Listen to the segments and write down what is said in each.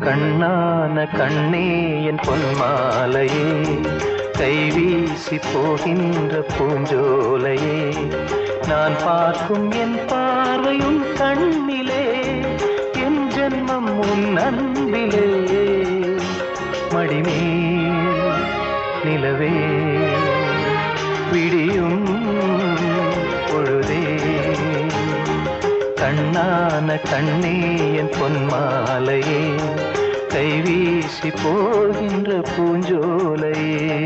கண்ணான கண்ணே என் பொன்மாலையே, கைவீசி போகின்ற பூஞ்சோலையே, நான் பார்க்கும் என் பார்வையும் கண்ணிலே, என் ஜென்மம் உன் அன்பிலே. மடிமேல் நிலவே விடியும் பொழுதே, கண்ணான கண்ணே என் பொன்மாலையே, கைவீசி போகின்ற பூஞ்சோலையே.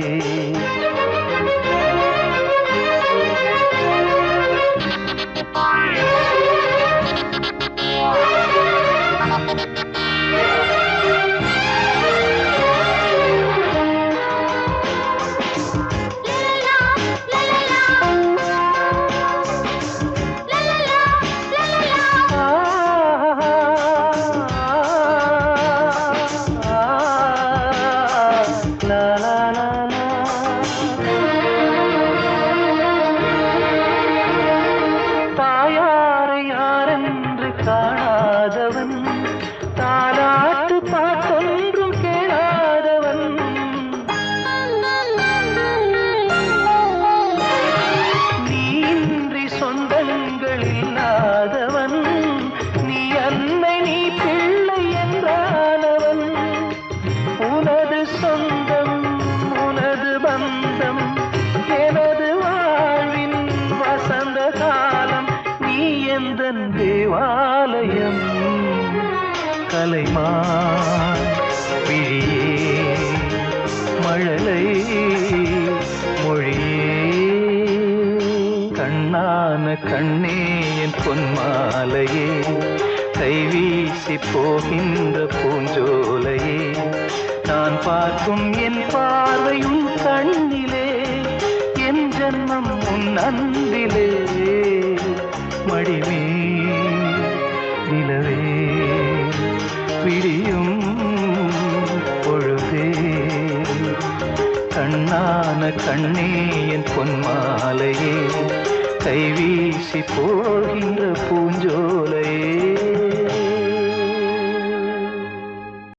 தாயாரை யாரென்று காணாதவன், தாலாட்டு பாட்டொன்றும் கேளாதவன், நீன்றி சொந்தங்கள் இல்லாதவன், நீ அன்னை நீ பிள்ளை என்றானவன், உனது சொந்தம் உனது பந்தம் எனது வாழ்வின் வசந்த காலம், நீ எந்தன் தேவாலயம். கலைமான் விழியே மழலை மொழியே, கண்ணான கண்ணே என் பொன்மாலையே, கைவீசி போகின்ற பூஞ்சோலையே, நான் பார்க்கும் என் பார்வையும் கண்ணிலே, என் ஜன்மம் உன் அன்பிலே. மடிமே நிலவே விடியும் பொழுதே, கண்ணான கண்ணே என் பொன்மாலையே, கைவீசி போகின்ற பூஞ்சோலையே.